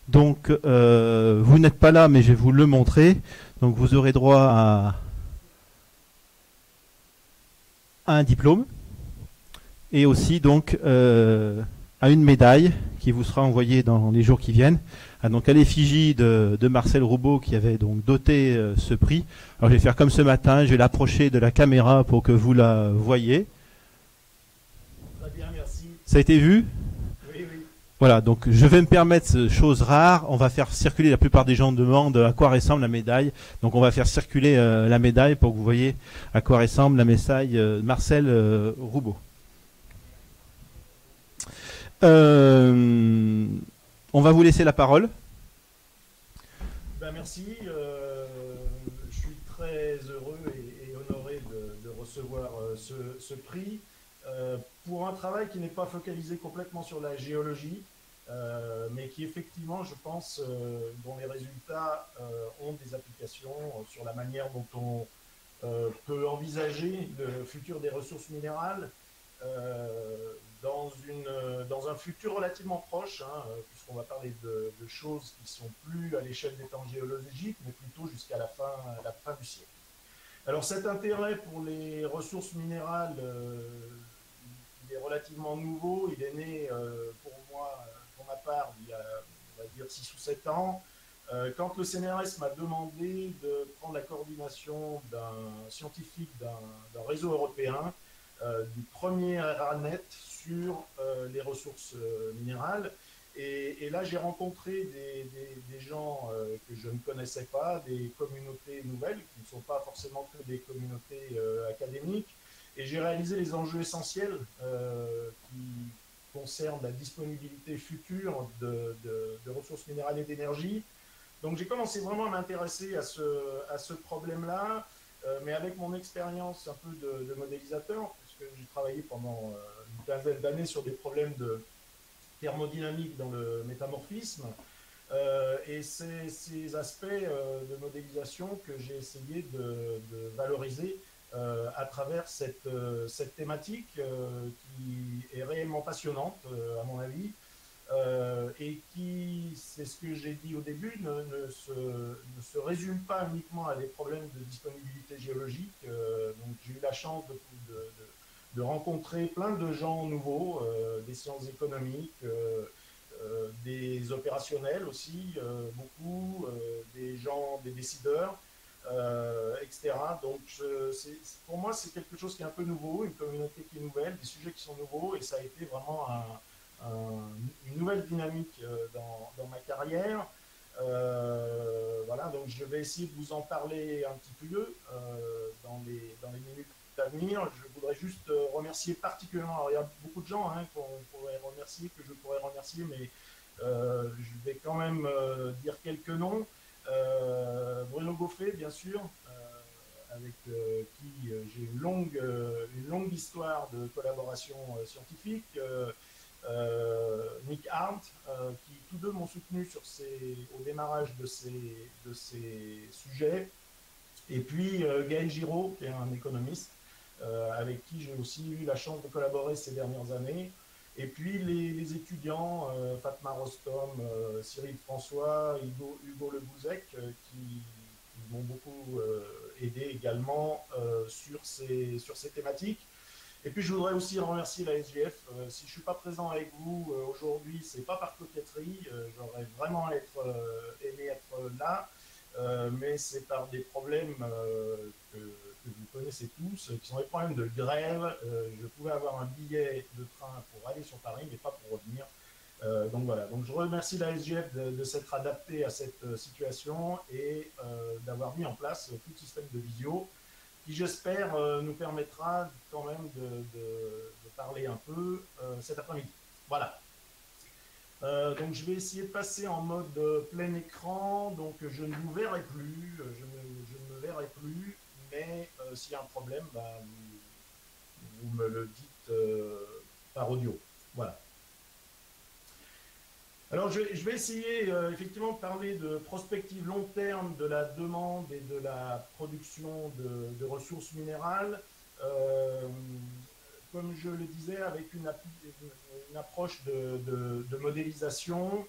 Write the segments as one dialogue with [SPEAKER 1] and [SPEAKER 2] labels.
[SPEAKER 1] Donc, vous n'êtes pas là, mais je vais vous le montrer. Donc, vous aurez droit à un diplôme et aussi donc à une médaille qui vous sera envoyée dans les jours qui viennent. Ah, donc à l'effigie de Marcel Roubaud qui avait donc doté ce prix. Alors je vais faire comme ce matin, je vais l'approcher de la caméra pour que vous la voyez.
[SPEAKER 2] Très bien, merci.
[SPEAKER 1] Ça a été vu?
[SPEAKER 2] Oui, oui.
[SPEAKER 1] Voilà, donc je vais me permettre chose rare, on va faire circuler, la plupart des gens demandent à quoi ressemble la médaille, donc on va faire circuler la médaille pour que vous voyez à quoi ressemble la médaille Marcel Roubaud. Euh, on va vous laisser la parole.
[SPEAKER 2] Ben, merci. Je suis très heureux et honoré de recevoir ce prix pour un travail qui n'est pas focalisé complètement sur la géologie, mais qui effectivement, je pense, dont les résultats ont des applications sur la manière dont on peut envisager le futur des ressources minérales dans un futur relativement proche, hein, puisqu'on va parler de choses qui sont plus à l'échelle des temps géologiques, mais plutôt jusqu'à la fin du siècle. Alors cet intérêt pour les ressources minérales, il est relativement nouveau. Il est né pour moi, pour ma part, il y a, on va dire, 6 ou 7 ans, quand le CNRS m'a demandé de prendre la coordination d'un scientifique d'un réseau européen, du premier ARANET sur les ressources minérales. Et là, j'ai rencontré des gens que je ne connaissais pas, des communautés nouvelles, qui ne sont pas forcément que des communautés académiques. Et j'ai réalisé les enjeux essentiels qui concernent la disponibilité future de ressources minérales et d'énergie. Donc j'ai commencé vraiment à m'intéresser à ce problème-là, mais avec mon expérience un peu de modélisateur, puisque j'ai travaillé pendant une quinzaine d'années sur des problèmes de thermodynamique dans le métamorphisme. Et c'est ces aspects de modélisation que j'ai essayé de valoriser à travers cette thématique qui est réellement passionnante, à mon avis, et qui, c'est ce que j'ai dit au début, ne se résume pas uniquement à des problèmes de disponibilité géologique. Donc j'ai eu la chance de rencontrer plein de gens nouveaux, des sciences économiques, des opérationnels aussi, beaucoup, des gens, des décideurs, etc. Donc pour moi, c'est quelque chose qui est un peu nouveau, une communauté qui est nouvelle, des sujets qui sont nouveaux, et ça a été vraiment une nouvelle dynamique dans ma carrière. Voilà, donc je vais essayer de vous en parler un petit peu dans les minutes à venir. Je voudrais juste remercier particulièrement, alors il y a beaucoup de gens qu'on pourrait remercier, que je pourrais remercier, mais je vais quand même dire quelques noms. Bruno Goffet, bien sûr, avec qui j'ai une longue histoire de collaboration scientifique. Nick Arndt, qui tous deux m'ont soutenu au démarrage de ces sujets. Et puis Gaël Giraud, qui est un économiste, avec qui j'ai aussi eu la chance de collaborer ces dernières années. Et puis les étudiants, Fatma Rostom, Cyril François, Hugo Le Bouzec, qui m'ont beaucoup aidé également sur ces thématiques. Et puis je voudrais aussi remercier la SGF. Si je ne suis pas présent avec vous aujourd'hui, ce n'est pas par coquetterie. J'aurais vraiment aimé être là. Mais c'est par des problèmes que vous connaissez tous, qui sont des problèmes de grève. Je pouvais avoir un billet de train pour aller sur Paris, mais pas pour revenir. Donc voilà, donc je remercie la SGF de s'être adaptée à cette situation et d'avoir mis en place tout le système de visio qui, j'espère, nous permettra quand même de parler un peu cet après-midi. Voilà. Donc je vais essayer de passer en mode plein écran, donc je ne vous verrai plus, je ne me verrai plus, mais s'il y a un problème, bah, vous me le dites par audio. Voilà. Alors je vais essayer effectivement de parler de prospective long terme de la demande et de la production de ressources minérales. Comme je le disais, avec une approche de modélisation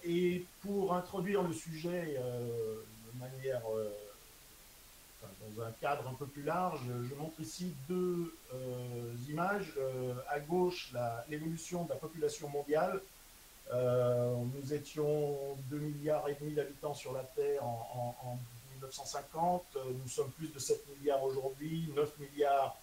[SPEAKER 2] Et pour introduire le sujet de manière, enfin, dans un cadre un peu plus large, je montre ici deux images. À gauche, l'évolution de la population mondiale. Nous étions 2,5 milliards d'habitants sur la Terre en 1950. Nous sommes plus de 7 milliards aujourd'hui, 9 milliards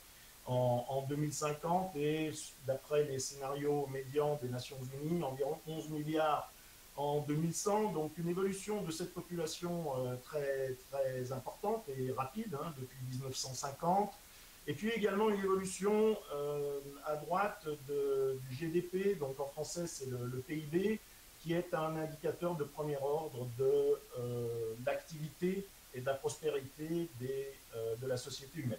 [SPEAKER 2] en 2050 et d'après les scénarios médians des Nations Unies, environ 11 milliards en 2100. Donc une évolution de cette population très, très importante et rapide hein, depuis 1950. Et puis également une évolution à droite du GDP, donc en français c'est le PIB, qui est un indicateur de premier ordre de l'activité et de la prospérité de la société humaine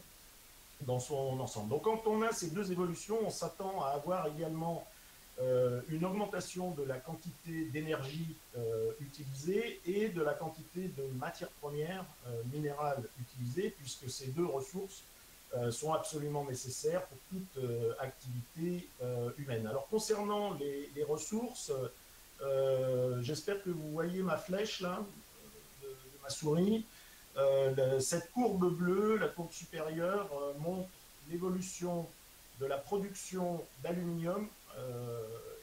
[SPEAKER 2] dans son ensemble. Donc quand on a ces deux évolutions, on s'attend à avoir également une augmentation de la quantité d'énergie utilisée et de la quantité de matières premières minérales utilisées, puisque ces deux ressources sont absolument nécessaires pour toute activité humaine. Alors concernant les ressources, j'espère que vous voyez ma flèche là, de ma souris. Cette courbe bleue, la courbe supérieure, montre l'évolution de la production d'aluminium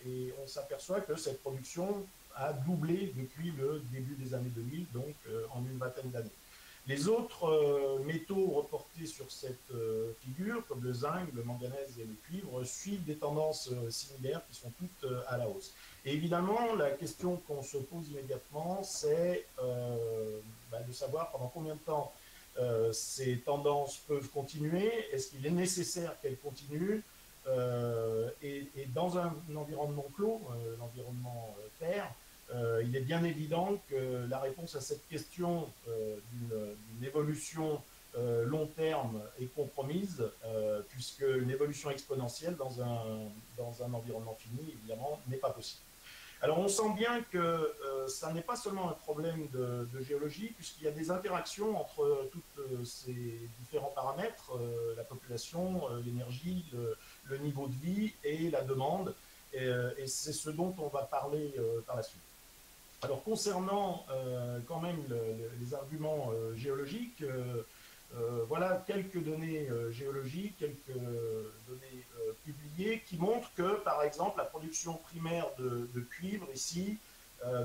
[SPEAKER 2] et on s'aperçoit que cette production a doublé depuis le début des années 2000, donc en une vingtaine d'années. Les autres métaux reportés sur cette figure, comme le zinc, le manganèse et le cuivre, suivent des tendances similaires qui sont toutes à la hausse. Et évidemment, la question qu'on se pose immédiatement, c'est de savoir pendant combien de temps ces tendances peuvent continuer. Est-ce qu'il est nécessaire qu'elles continuent et dans un environnement clos, l'environnement Terre, il est bien évident que la réponse à cette question d'une évolution long terme est compromise, puisque une évolution exponentielle dans un environnement fini, évidemment, n'est pas possible. Alors on sent bien que ça n'est pas seulement un problème de géologie, puisqu'il y a des interactions entre tous ces différents paramètres, la population, l'énergie, le niveau de vie et la demande, et c'est ce dont on va parler par la suite. Alors concernant quand même les arguments géologiques, voilà quelques données géologiques, quelques données publiées qui montrent que, par exemple, la production primaire de cuivre ici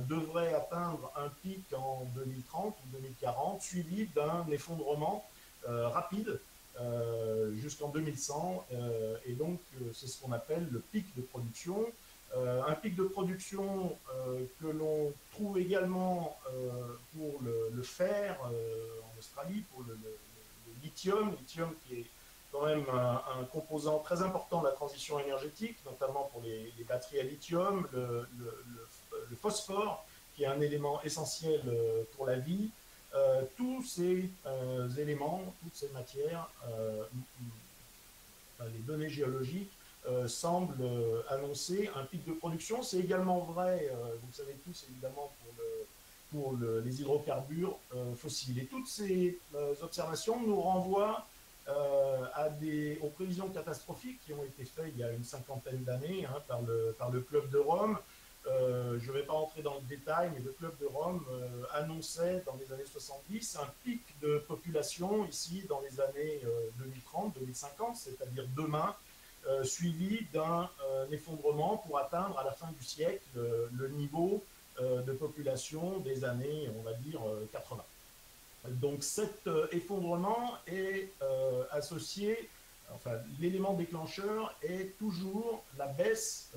[SPEAKER 2] devrait atteindre un pic en 2030 ou 2040, suivi d'un effondrement rapide jusqu'en 2100. Et donc, c'est ce qu'on appelle le pic de production. Un pic de production que l'on trouve également pour le fer en Australie, pour le lithium qui est quand même un composant très important de la transition énergétique, notamment pour les batteries à lithium, le phosphore, qui est un élément essentiel pour la vie. Tous ces éléments, toutes ces matières, les données géologiques, semblent annoncer un pic de production. C'est également vrai, vous le savez tous évidemment, pour les hydrocarbures fossiles. Et toutes ces observations nous renvoient aux prévisions catastrophiques qui ont été faites il y a une cinquantaine d'années hein, par le Club de Rome. Je ne vais pas entrer dans le détail, mais le Club de Rome annonçait dans les années 70 un pic de population ici dans les années 2030-2050, c'est-à-dire demain, suivi d'un effondrement pour atteindre à la fin du siècle le niveau de population des années, on va dire, 80. Donc cet effondrement est associé, enfin l'élément déclencheur est toujours la baisse,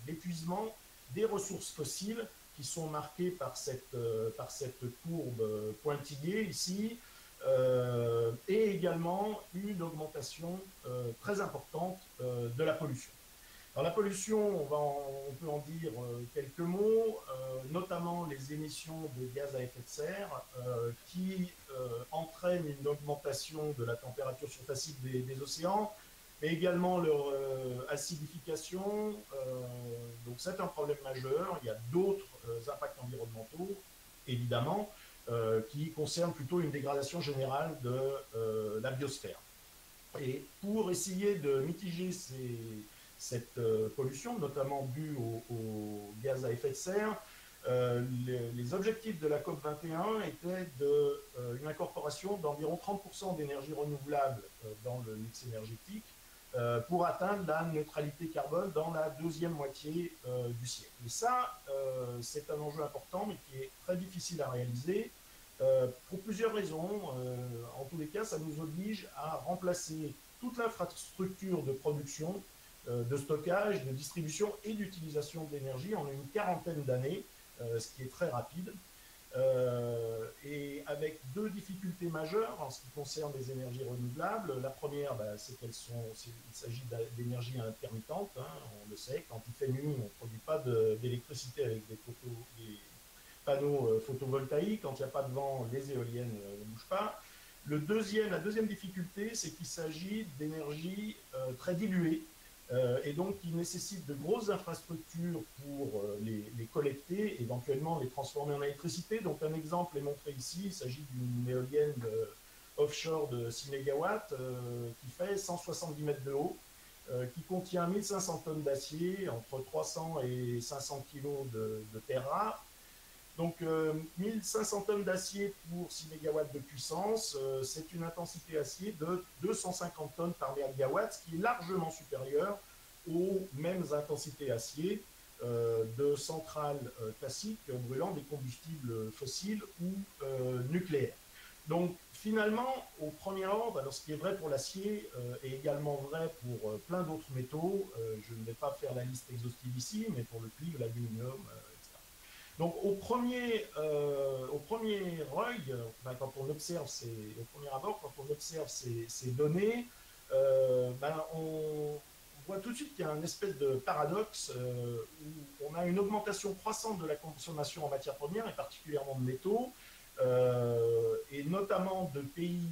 [SPEAKER 2] l'épuisement des ressources fossiles qui sont marquées par cette courbe pointillée ici, et également une augmentation très importante de la pollution. Alors la pollution, on peut en dire quelques mots, notamment les émissions de gaz à effet de serre qui entraînent une augmentation de la température surfacique des océans, mais également leur acidification. Donc c'est un problème majeur. Il y a d'autres impacts environnementaux, évidemment, qui concernent plutôt une dégradation générale de la biosphère. Et pour essayer de mitiger cette pollution, notamment due au gaz à effet de serre, les objectifs de la COP 21 étaient une incorporation d'environ 30% d'énergie renouvelable dans le mix énergétique pour atteindre la neutralité carbone dans la deuxième moitié du siècle. Et ça, c'est un enjeu important, mais qui est très difficile à réaliser pour plusieurs raisons. En tous les cas, ça nous oblige à remplacer toute l'infrastructure de production, de stockage, de distribution et d'utilisation d'énergie en une quarantaine d'années, ce qui est très rapide. Et avec deux difficultés majeures en ce qui concerne les énergies renouvelables. La première, c'est il s'agit d'énergie intermittente, hein, on le sait, quand il fait nuit, on ne produit pas d'électricité avec des panneaux photovoltaïques, quand il n'y a pas de vent, les éoliennes ne bougent pas. La deuxième difficulté, c'est qu'il s'agit d'énergie très diluée, et donc qui nécessite de grosses infrastructures pour les collecter, éventuellement les transformer en électricité. Donc un exemple est montré ici, il s'agit d'une éolienne offshore de 6 MW qui fait 170 mètres de haut, qui contient 1500 tonnes d'acier, entre 300 et 500 kg de terre rare. Donc 1500 tonnes d'acier pour 6 MW de puissance, c'est une intensité acier de 250 tonnes par mégawatt, ce qui est largement supérieur aux mêmes intensités acier de centrales classiques brûlant des combustibles fossiles ou nucléaires. Donc finalement, au premier ordre, alors ce qui est vrai pour l'acier est également vrai pour plein d'autres métaux. Je ne vais pas faire la liste exhaustive ici, mais pour le cuivre, l'aluminium, donc au premier œil, quand on observe au premier abord, quand on observe ces données, on voit tout de suite qu'il y a une espèce de paradoxe où on a une augmentation croissante de la consommation en matières premières et particulièrement de métaux, et notamment de pays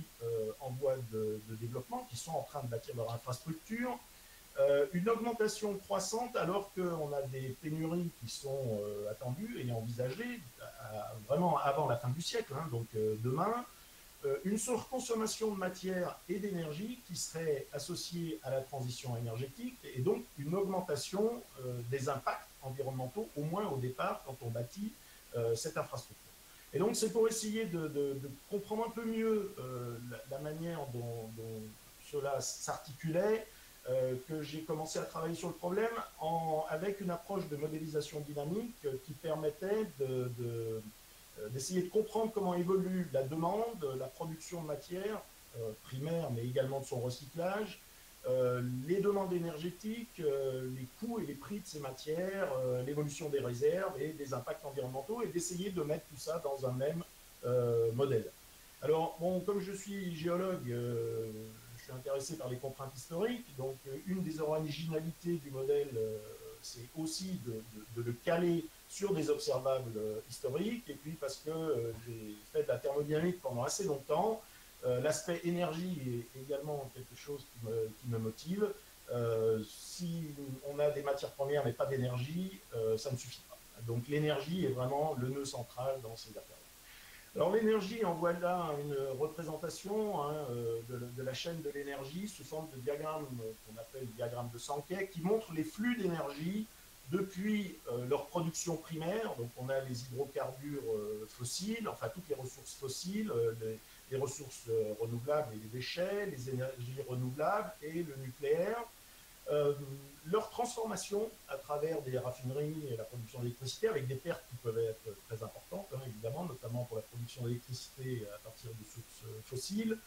[SPEAKER 2] en voie de développement qui sont en train de bâtir leur infrastructure. Une augmentation croissante alors qu'on a des pénuries qui sont attendues et envisagées vraiment avant la fin du siècle, hein, donc demain. Une surconsommation de matière et d'énergie qui serait associée à la transition énergétique et donc une augmentation des impacts environnementaux, au moins au départ, quand on bâtit cette infrastructure. Et donc c'est pour essayer de comprendre un peu mieux la manière dont cela s'articulait que j'ai commencé à travailler sur le problème avec une approche de modélisation dynamique qui permettait d'essayer de comprendre comment évolue la demande, la production de matière primaire, mais également de son recyclage, les demandes énergétiques, les coûts et les prix de ces matières, l'évolution des réserves et des impacts environnementaux, et d'essayer de mettre tout ça dans un même modèle. Alors, bon, comme je suis géologue, je suis intéressé par les contraintes historiques, donc une des originalités du modèle, c'est aussi de le caler sur des observables historiques, et puis parce que j'ai fait de la thermodynamique pendant assez longtemps, l'aspect énergie est également quelque chose qui me motive. Si on a des matières premières mais pas d'énergie, ça ne suffit pas. Donc l'énergie est vraiment le nœud central dans ces affaires. Alors l'énergie, en voilà une représentation hein, de la chaîne de l'énergie sous forme de diagramme qu'on appelle diagramme de Sankey, qui montre les flux d'énergie depuis leur production primaire. Donc on a les hydrocarbures fossiles, enfin toutes les ressources fossiles, les ressources renouvelables et les déchets, les énergies renouvelables et le nucléaire. Leur transformation à travers des raffineries et la production d'électricité avec des pertes qui peuvent être très importantes, hein, évidemment, notamment pour la production d'électricité à partir de sources fossiles,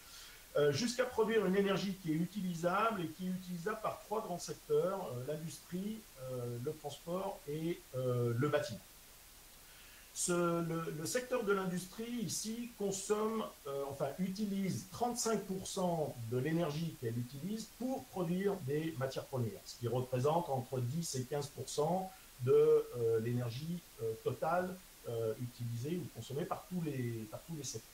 [SPEAKER 2] jusqu'à produire une énergie qui est utilisable et qui est utilisable par trois grands secteurs, l'industrie, le transport et le bâtiment. Le secteur de l'industrie ici utilise 35% de l'énergie qu'elle utilise pour produire des matières premières, ce qui représente entre 10 et 15% de l'énergie totale utilisée ou consommée par tous les secteurs.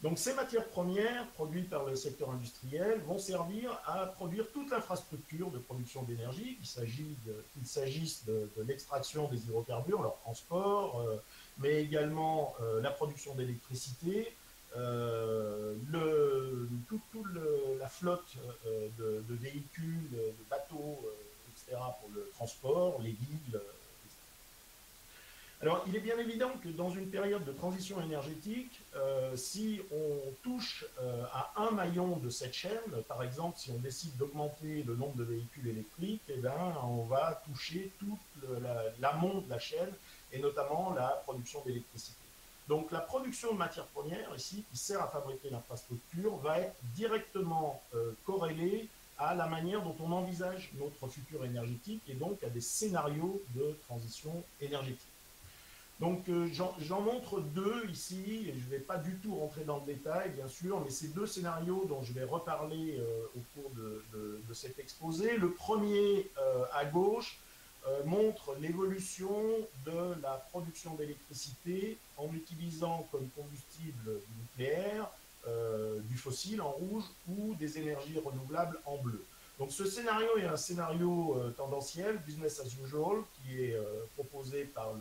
[SPEAKER 2] Donc ces matières premières produites par le secteur industriel vont servir à produire toute l'infrastructure de production d'énergie, qu'il s'agisse de l'extraction des hydrocarbures, leur transport, mais également la production d'électricité, toute la flotte de véhicules, de bateaux, etc., etc., pour le transport, les villes, etc. Alors, il est bien évident que dans une période de transition énergétique, si on touche à un maillon de cette chaîne, par exemple, si on décide d'augmenter le nombre de véhicules électriques, eh bien, on va toucher toute l'amont de la chaîne, et notamment la production d'électricité. Donc, la production de matières premières, ici, qui sert à fabriquer l'infrastructure, va être directement corrélée à la manière dont on envisage notre futur énergétique et donc à des scénarios de transition énergétique. Donc j'en montre deux ici, et je ne vais pas du tout rentrer dans le détail, bien sûr, mais c'est deux scénarios dont je vais reparler au cours de cet exposé. Le premier, à gauche, montre l'évolution de la production d'électricité en utilisant comme combustible du nucléaire, du fossile en rouge ou des énergies renouvelables en bleu. Donc ce scénario est un scénario tendanciel, business as usual, qui est proposé par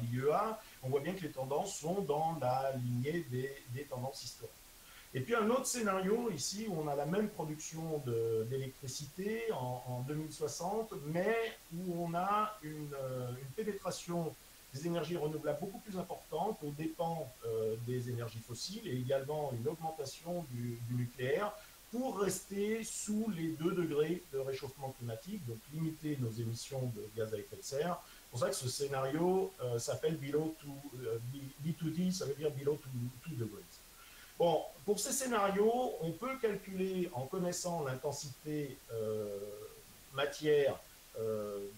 [SPEAKER 2] l'IEA. On voit bien que les tendances sont dans la lignée des tendances historiques. Et puis un autre scénario ici où on a la même production d'électricité en 2060, mais où on a une pénétration des énergies renouvelables beaucoup plus importante aux dépens des énergies fossiles et également une augmentation du nucléaire pour rester sous les 2 degrés de réchauffement climatique, donc limiter nos émissions de gaz à effet de serre. C'est pour ça que ce scénario s'appelle B2D, ça veut dire below 2 degrés. Bon, pour ces scénarios, on peut calculer, en connaissant l'intensité matière de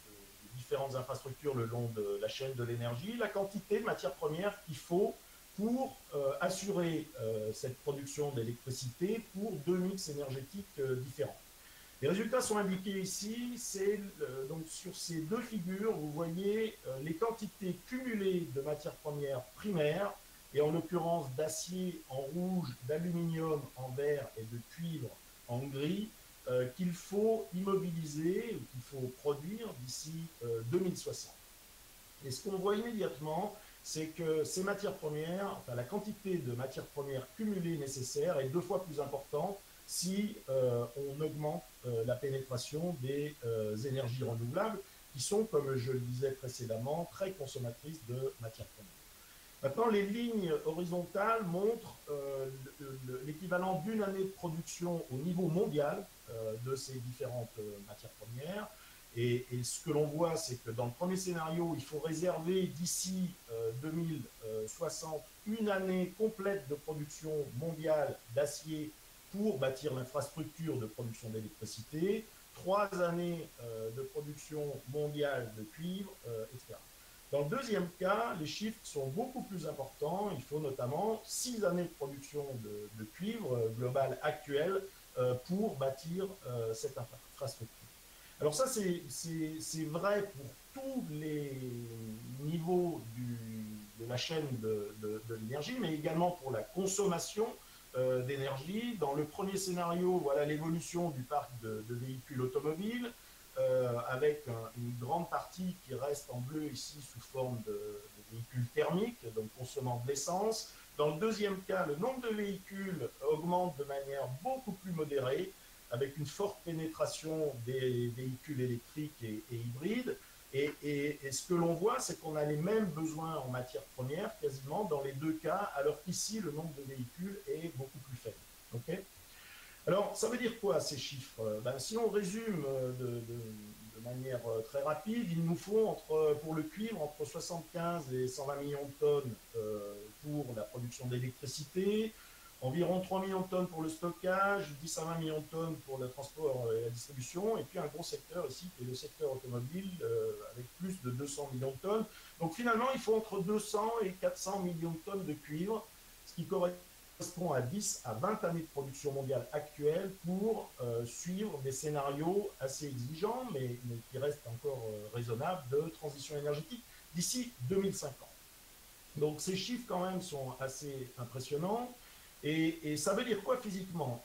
[SPEAKER 2] différentes infrastructures le long de la chaîne de l'énergie, la quantité de matières premières qu'il faut pour assurer cette production d'électricité pour 2 mix énergétiques différents. Les résultats sont indiqués ici, donc sur ces deux figures, vous voyez les quantités cumulées de matières premières primaires, et en l'occurrence d'acier en rouge, d'aluminium en vert et de cuivre en gris, qu'il faut immobiliser, ou qu'il faut produire d'ici 2060. Et ce qu'on voit immédiatement, c'est que ces matières premières, enfin la quantité de matières premières cumulées nécessaires est 2 fois plus importante si on augmente la pénétration des énergies renouvelables, qui sont, comme je le disais précédemment, très consommatrices de matières premières. Maintenant, les lignes horizontales montrent l'équivalent d'une année de production au niveau mondial de ces différentes matières premières. Et ce que l'on voit, c'est que dans le premier scénario, il faut réserver d'ici 2060 une année complète de production mondiale d'acier pour bâtir l'infrastructure de production d'électricité, 3 années de production mondiale de cuivre, etc. Dans le deuxième cas, les chiffres sont beaucoup plus importants. Il faut notamment 6 années de production de cuivre global actuel pour bâtir cette infrastructure. Alors ça, c'est vrai pour tous les niveaux de la chaîne de l'énergie, mais également pour la consommation d'énergie. Dans le premier scénario, voilà l'évolution du parc de véhicules automobiles, avec une grande partie qui reste en bleu ici sous forme de véhicules thermiques, donc consommant de l'essence. Dans le deuxième cas, le nombre de véhicules augmente de manière beaucoup plus modérée, avec une forte pénétration des véhicules électriques et hybrides. Et ce que l'on voit, c'est qu'on a les mêmes besoins en matière première, quasiment dans les deux cas, alors qu'ici, le nombre de véhicules est beaucoup plus faible. Okay. Alors, ça veut dire quoi, ces chiffres? Si on résume de manière très rapide, il nous faut, pour le cuivre, entre 75 et 120 millions de tonnes pour la production d'électricité, environ 3 millions de tonnes pour le stockage, 10 à 20 millions de tonnes pour le transport et la distribution, et puis un gros secteur ici qui est le secteur automobile avec plus de 200 millions de tonnes. Donc finalement, il faut entre 200 et 400 millions de tonnes de cuivre, ce qui correspond à 10 à 20 années de production mondiale actuelle pour suivre des scénarios assez exigeants, mais qui restent encore raisonnables, de transition énergétique d'ici 2050. Donc ces chiffres quand même sont assez impressionnants. Et ça veut dire quoi physiquement?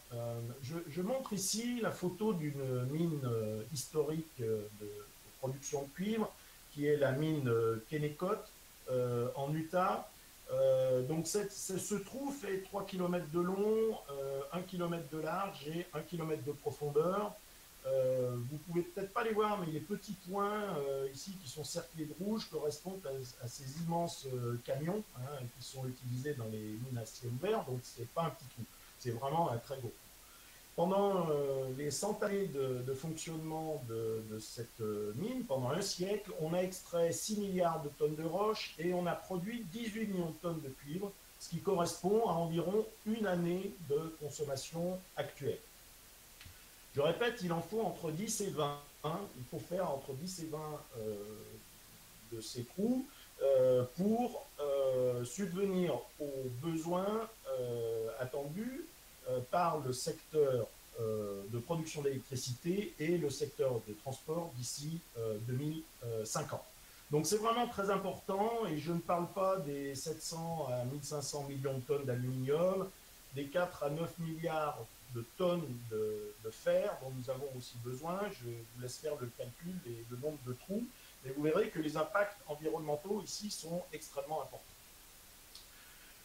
[SPEAKER 2] Je montre ici la photo d'une mine historique de production de cuivre, qui est la mine Kennecott en Utah. Donc ce trou fait 3 km de long, 1 km de large et 1 km de profondeur. vous pouvez peut-être pas les voir, mais les petits points ici qui sont cerclés de rouge correspondent à ces immenses camions qui sont utilisés dans les mines à ciel ouvert. Donc c'est pas un petit trou, c'est vraiment un très gros trou. Pendant les 100 années de fonctionnement de cette mine, pendant un siècle, on a extrait 6 milliards de tonnes de roches et on a produit 18 millions de tonnes de cuivre, ce qui correspond à environ une année de consommation actuelle. Je répète, il en faut entre 10 et 20. Il faut faire entre 10 et 20 de ces trous pour subvenir aux besoins attendus par le secteur de production d'électricité et le secteur de transport d'ici 2050. Donc c'est vraiment très important et je ne parle pas des 700 à 1500 millions de tonnes d'aluminium, des 4 à 9 milliards de tonnes de fer dont nous avons aussi besoin. Je vous laisse faire le calcul et le nombre de trous, mais vous verrez que les impacts environnementaux ici sont extrêmement importants.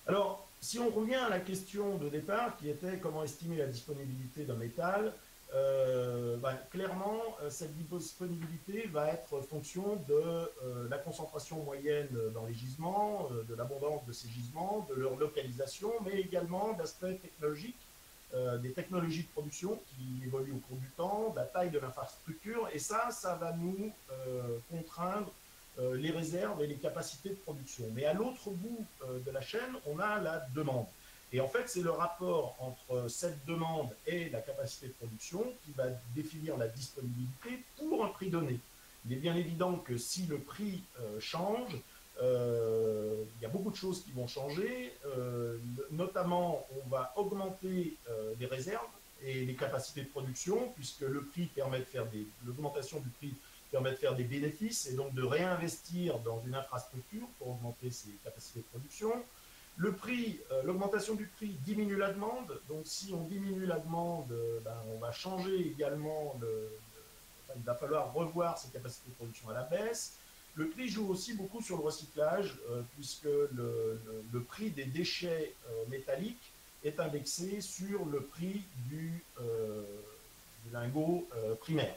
[SPEAKER 2] Alors, si on revient à la question de départ, qui était comment estimer la disponibilité d'un métal, clairement, cette disponibilité va être fonction de la concentration moyenne dans les gisements, de l'abondance de ces gisements, de leur localisation, mais également d'aspects technologiques, des technologies de production qui évoluent au cours du temps, de la taille de l'infrastructure, et ça va nous contraindre les réserves et les capacités de production. Mais à l'autre bout de la chaîne, on a la demande. Et en fait, c'est le rapport entre cette demande et la capacité de production qui va définir la disponibilité pour un prix donné. Il est bien évident que si le prix change, il y a beaucoup de choses qui vont changer. Notamment, on va augmenter les réserves et les capacités de production, puisque le prix permet de faire l'augmentation du prix permet de faire des bénéfices et donc de réinvestir dans une infrastructure pour augmenter ses capacités de production. Le prix, l'augmentation du prix diminue la demande. Donc si on diminue la demande, on va changer également il va falloir revoir ses capacités de production à la baisse. Le prix joue aussi beaucoup sur le recyclage, puisque le prix des déchets métalliques est indexé sur le prix du lingot primaire.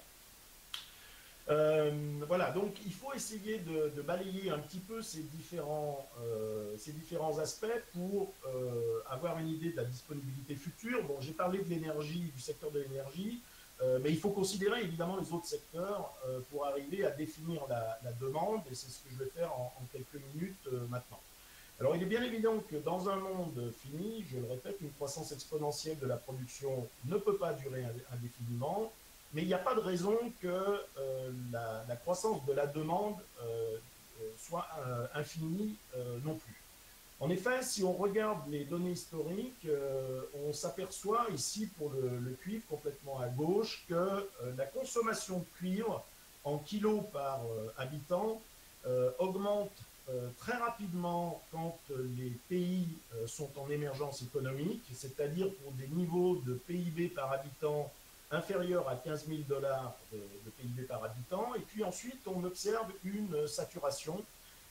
[SPEAKER 2] Voilà, donc il faut essayer de balayer un petit peu ces différents aspects pour avoir une idée de la disponibilité future. Bon, j'ai parlé de l'énergie, du secteur de l'énergie, mais il faut considérer évidemment les autres secteurs pour arriver à définir la demande, et c'est ce que je vais faire en quelques minutes maintenant. Alors il est bien évident que dans un monde fini, je le répète, une croissance exponentielle de la production ne peut pas durer indéfiniment. Mais il n'y a pas de raison que la croissance de la demande soit infinie non plus. En effet, si on regarde les données historiques, on s'aperçoit ici pour le cuivre complètement à gauche que la consommation de cuivre en kilos par habitant augmente très rapidement quand les pays sont en émergence économique, c'est-à-dire pour des niveaux de PIB par habitant inférieur à 15 000 $ de PIB par habitant. Et puis ensuite, on observe une saturation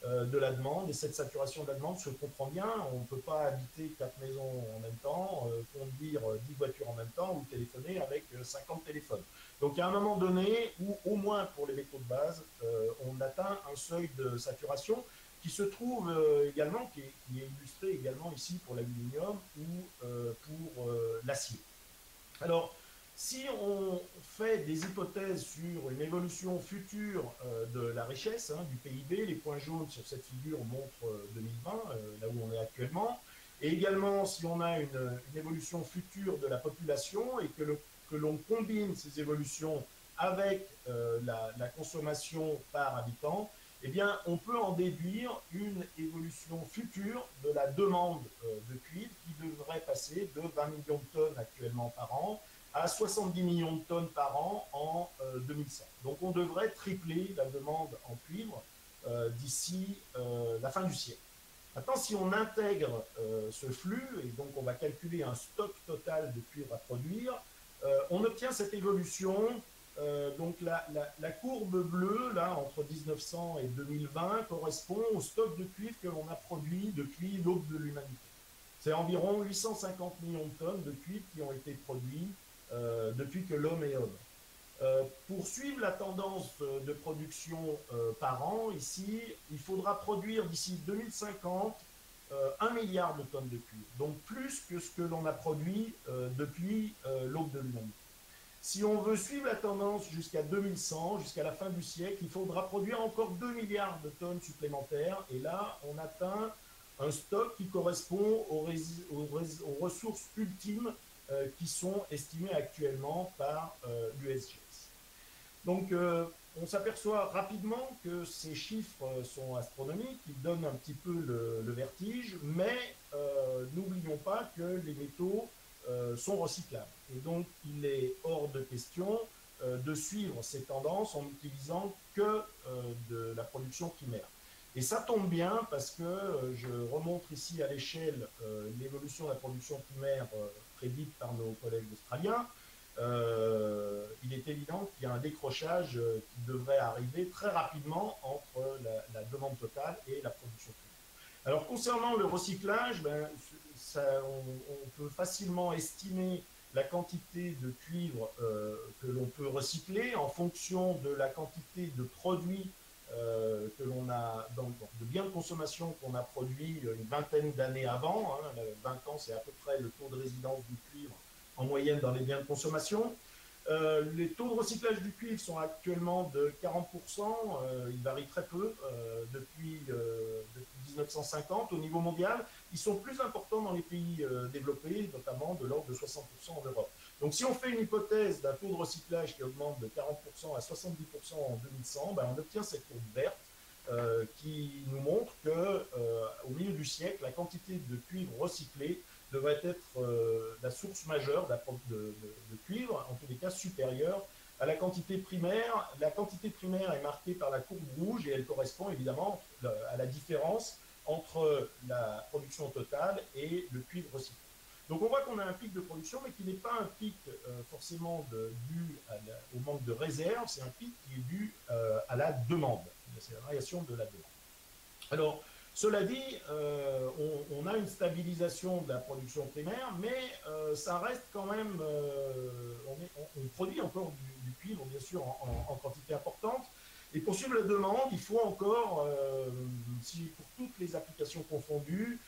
[SPEAKER 2] de la demande. Et cette saturation de la demande se comprend bien. On ne peut pas habiter 4 maisons en même temps, conduire 10 voitures en même temps ou téléphoner avec 50 téléphones. Donc, il y a un moment donné où, au moins pour les métaux de base, on atteint un seuil de saturation qui se trouve également, qui est illustré également ici pour l'aluminium ou pour l'acier. Alors, si on fait des hypothèses sur une évolution future de la richesse, du PIB, les points jaunes sur cette figure montrent 2020, là où on est actuellement, et également si on a une évolution future de la population et que l'on combine ces évolutions avec la consommation par habitant, eh bien, on peut en déduire une évolution future de la demande de cuivre qui devrait passer de 20 millions de tonnes actuellement par an à 70 millions de tonnes par an en 2100. Donc on devrait tripler la demande en cuivre d'ici la fin du siècle. Maintenant, si on intègre ce flux, et donc on va calculer un stock total de cuivre à produire, on obtient cette évolution. Donc la courbe bleue, là, entre 1900 et 2020, correspond au stock de cuivre que l'on a produit depuis l'aube de l'humanité. C'est environ 850 millions de tonnes de cuivre qui ont été produits depuis que l'homme est homme. Pour suivre la tendance de production par an, ici, il faudra produire d'ici 2050 1 milliard de tonnes de cuivre, donc plus que ce que l'on a produit depuis l'aube de l'humanité. Si on veut suivre la tendance jusqu'à 2100, jusqu'à la fin du siècle, il faudra produire encore 2 milliards de tonnes supplémentaires. Et là, on atteint un stock qui correspond aux ressources ultimes qui sont estimées actuellement par l'USGS. Donc, on s'aperçoit rapidement que ces chiffres sont astronomiques, ils donnent un petit peu le vertige, mais n'oublions pas que les métaux sont recyclables. Et donc, il est hors de question de suivre ces tendances en n'utilisant que de la production primaire. Et ça tombe bien parce que je remonte ici à l'échelle l'évolution de la production primaire prédite par nos collègues australiens. Il est évident qu'il y a un décrochage qui devrait arriver très rapidement entre la demande totale et la production primaire. Alors concernant le recyclage, on peut facilement estimer la quantité de cuivre que l'on peut recycler en fonction de la quantité de produits que l'on a, de biens de consommation qu'on a produits une vingtaine d'années avant. 20 ans, c'est à peu près le taux de résidence du cuivre en moyenne dans les biens de consommation. Les taux de recyclage du cuivre sont actuellement de 40%, ils varient très peu depuis 1950 au niveau mondial. Ils sont plus importants dans les pays développés, notamment de l'ordre de 60% en Europe. Donc si on fait une hypothèse d'un taux de recyclage qui augmente de 40% à 70% en 2100, on obtient cette courbe verte qui nous montre qu'au milieu du siècle, la quantité de cuivre recyclé devrait être la source majeure de cuivre, en tous les cas supérieure à la quantité primaire. La quantité primaire est marquée par la courbe rouge et elle correspond évidemment à la différence entre la production totale et le cuivre recyclé. Donc on voit qu'on a un pic de production, mais qui n'est pas un pic forcément dû au manque de réserve, c'est un pic qui est dû à la demande, c'est la variation de la demande. Alors, cela dit, on a une stabilisation de la production primaire, mais ça reste quand même, on produit encore du cuivre, bien sûr, en quantité importante. Et pour suivre la demande, il faut encore, pour toutes les applications confondues,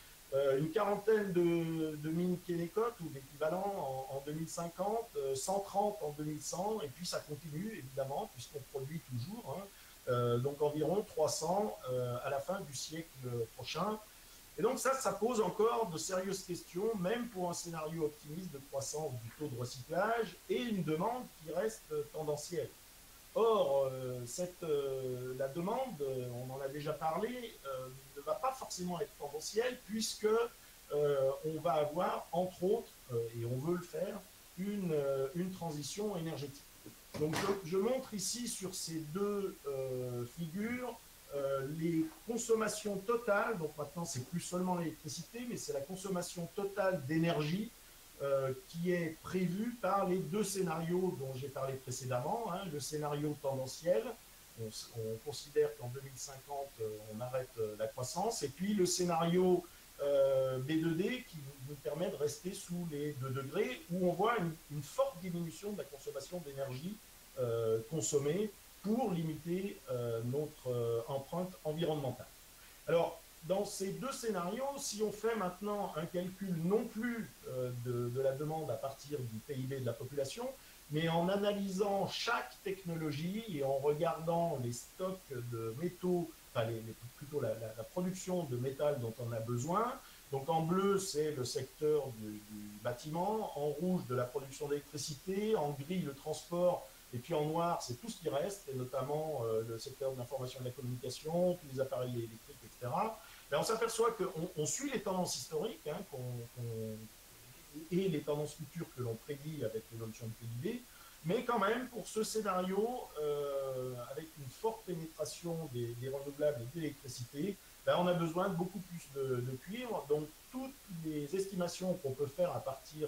[SPEAKER 2] une quarantaine de mines Kennecott ou l'équivalent en 2050, 130 en 2100, et puis ça continue évidemment, puisqu'on produit toujours. Donc environ 300 à la fin du siècle prochain. Et donc ça pose encore de sérieuses questions, même pour un scénario optimiste de croissance du taux de recyclage et une demande qui reste tendancielle. Or, la demande, on en a déjà parlé, ne va pas forcément être tendancielle puisque on va avoir, entre autres, et on veut le faire, une transition énergétique. Donc je montre ici sur ces deux figures les consommations totales. Donc maintenant, c'est plus seulement l'électricité, mais c'est la consommation totale d'énergie qui est prévue par les deux scénarios dont j'ai parlé précédemment. Le scénario tendanciel, on considère qu'en 2050, on arrête la croissance, et puis le scénario B2D qui nous permet de rester sous les 2 degrés, où on voit une forte diminution de la consommation d'énergie consommée pour limiter notre empreinte environnementale. Alors, dans ces deux scénarios, si on fait maintenant un calcul non plus de la demande à partir du PIB de la population, mais en analysant chaque technologie et en regardant les stocks de métaux, enfin plutôt la production de métal dont on a besoin. Donc en bleu, c'est le secteur du bâtiment, en rouge, de la production d'électricité, en gris, le transport, et puis en noir, c'est tout ce qui reste, et notamment le secteur de l'information et de la communication, tous les appareils électriques, etc. Ben, on s'aperçoit qu'on suit les tendances historiques et les tendances futures que l'on prédit avec l'évolution du PIB, mais quand même, pour ce scénario, avec une forte pénétration des renouvelables et de l'électricité, ben, on a besoin de beaucoup plus de cuivre. Donc, toutes les estimations qu'on peut faire à partir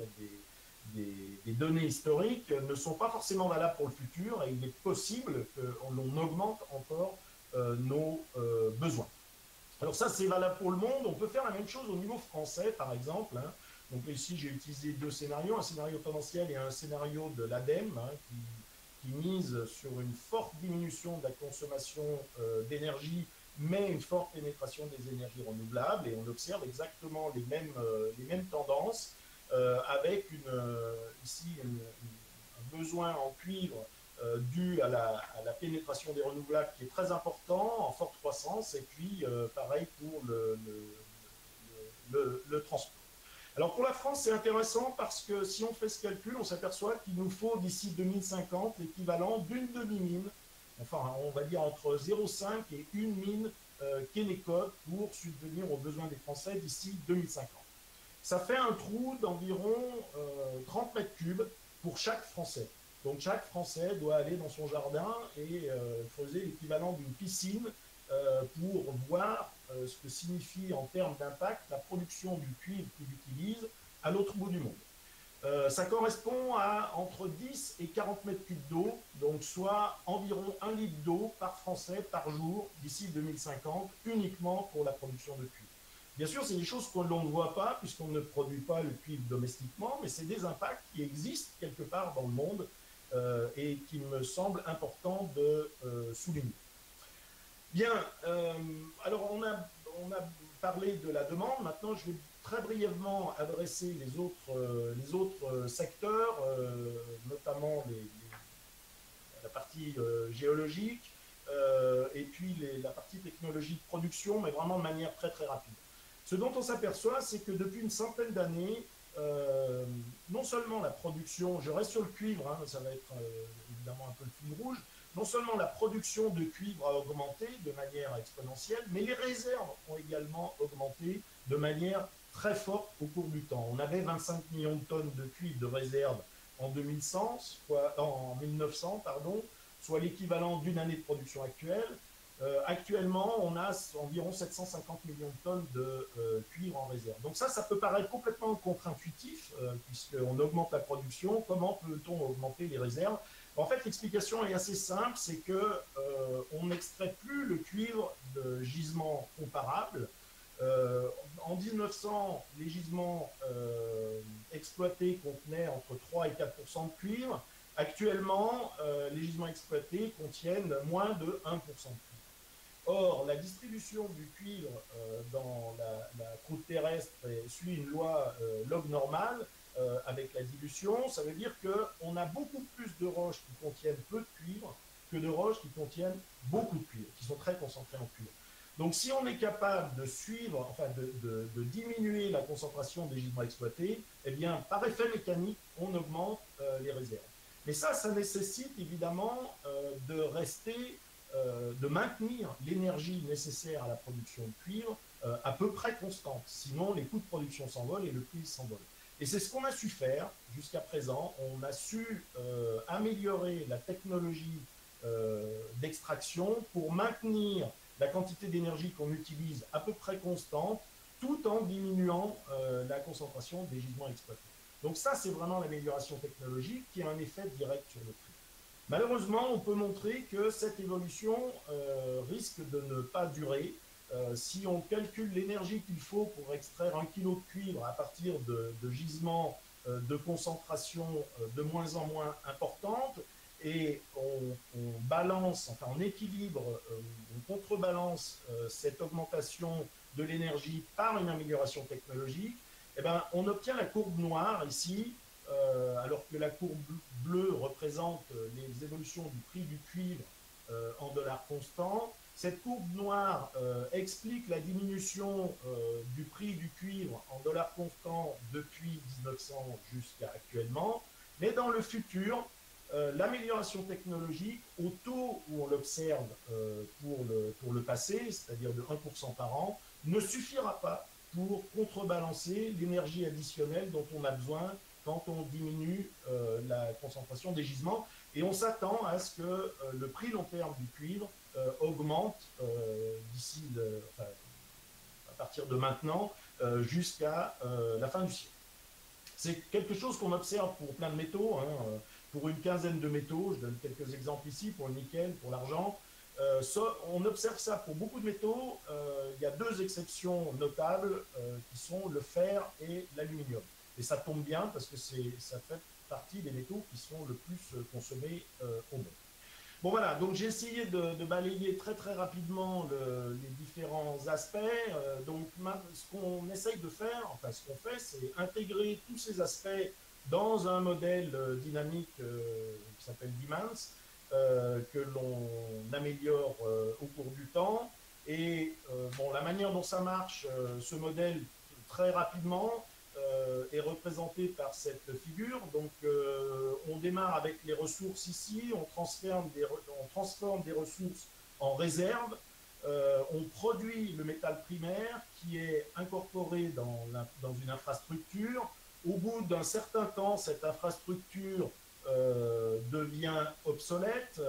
[SPEAKER 2] des données historiques ne sont pas forcément valables pour le futur, et il est possible que l'on augmente encore nos besoins. Alors ça, c'est valable pour le monde. On peut faire la même chose au niveau français, par exemple. Donc ici, j'ai utilisé deux scénarios, un scénario tendanciel et un scénario de l'ADEME, qui mise sur une forte diminution de la consommation d'énergie, mais une forte pénétration des énergies renouvelables. Et on observe exactement les mêmes tendances, avec ici un besoin en cuivre dû à la pénétration des renouvelables qui est très important, en forte croissance, et puis pareil pour le transport. Alors pour la France, c'est intéressant parce que si on fait ce calcul, on s'aperçoit qu'il nous faut d'ici 2050 l'équivalent d'une demi-mine, enfin on va dire entre 0,5 et une mine Kennecott pour subvenir aux besoins des Français d'ici 2050. Ça fait un trou d'environ 30 mètres cubes pour chaque Français. Donc chaque Français doit aller dans son jardin et creuser l'équivalent d'une piscine pour voir ce que signifie en termes d'impact la production du cuivre qu'il utilise à l'autre bout du monde. Ça correspond à entre 10 et 40 mètres cubes d'eau, donc soit environ 1 litre d'eau par Français par jour d'ici 2050, uniquement pour la production de cuivre. Bien sûr, c'est des choses que l'on ne voit pas puisqu'on ne produit pas le cuivre domestiquement, mais c'est des impacts qui existent quelque part dans le monde et qui me semble important de souligner. Bien, alors on a parlé de la demande, maintenant je vais très brièvement adresser les autres secteurs, notamment la partie géologique et puis la partie technologie de production, mais vraiment de manière très très rapide. Ce dont on s'aperçoit, c'est que depuis une centaine d'années, non seulement la production, je reste sur le cuivre, hein, ça va être évidemment un peu le fil rouge, non seulement la production de cuivre a augmenté de manière exponentielle, mais les réserves ont également augmenté de manière très forte au cours du temps. On avait 25 millions de tonnes de cuivre de réserve en 2100, en 1900, pardon, soit l'équivalent d'une année de production actuelle. Actuellement, on a environ 750 millions de tonnes de cuivre en réserve. Donc ça peut paraître complètement contre-intuitif, puisqu'on augmente la production. Comment peut-on augmenter les réserves? En fait, l'explication est assez simple, c'est qu'on n'extrait plus le cuivre de gisements comparables. En 1900, les gisements exploités contenaient entre 3 et 4% de cuivre. Actuellement, les gisements exploités contiennent moins de 1% de cuivre. Or, la distribution du cuivre dans la croûte terrestre suit une log normale avec la dilution. Ça veut dire qu'on a beaucoup plus de roches qui contiennent peu de cuivre que de roches qui contiennent beaucoup de cuivre, qui sont très concentrées en cuivre. Donc, si on est capable de suivre, enfin de diminuer la concentration des gisements exploités, eh bien, par effet mécanique, on augmente les réserves. Mais ça nécessite évidemment de maintenir l'énergie nécessaire à la production de cuivre à peu près constante. Sinon, les coûts de production s'envolent et le prix s'envole. Et c'est ce qu'on a su faire jusqu'à présent. On a su améliorer la technologie d'extraction pour maintenir la quantité d'énergie qu'on utilise à peu près constante, tout en diminuant la concentration des gisements exploités. Donc ça, c'est vraiment l'amélioration technologique qui a un effet direct sur le prix. Malheureusement, on peut montrer que cette évolution risque de ne pas durer. Si on calcule l'énergie qu'il faut pour extraire 1 kg de cuivre à partir de gisements de concentration de moins en moins importante, et on balance, enfin on équilibre, on contrebalance cette augmentation de l'énergie par une amélioration technologique, eh ben, on obtient la courbe noire ici, alors que la courbe bleue représente les évolutions du prix du cuivre en dollars constants. Cette courbe noire explique la diminution du prix du cuivre en dollars constants depuis 1900 jusqu'à actuellement. Mais dans le futur, l'amélioration technologique, au taux où on l'observe pour le passé, c'est-à-dire de 1% par an, ne suffira pas pour contrebalancer l'énergie additionnelle dont on a besoin quand on diminue la concentration des gisements. Et on s'attend à ce que le prix long terme du cuivre augmente d'ici, à partir de maintenant, jusqu'à la fin du siècle. C'est quelque chose qu'on observe pour plein de métaux, hein, pour une quinzaine de métaux. Je donne quelques exemples ici pour le nickel, pour l'argent. On observe ça pour beaucoup de métaux. Il y a deux exceptions notables qui sont le fer et l'aluminium. Et ça tombe bien parce que ça fait partie des métaux qui sont le plus consommés au monde. Bon voilà, donc j'ai essayé de balayer très très rapidement les différents aspects. Donc ce qu'on essaye de faire, enfin ce qu'on fait, c'est intégrer tous ces aspects dans un modèle dynamique qui s'appelle Dimans, que l'on améliore au cours du temps. Et bon, la manière dont ça marche, ce modèle, très rapidement, est représenté par cette figure. Donc, on démarre avec les ressources ici, on transforme des ressources en réserves, on produit le métal primaire qui est incorporé dans une infrastructure. Au bout d'un certain temps, cette infrastructure devient obsolète.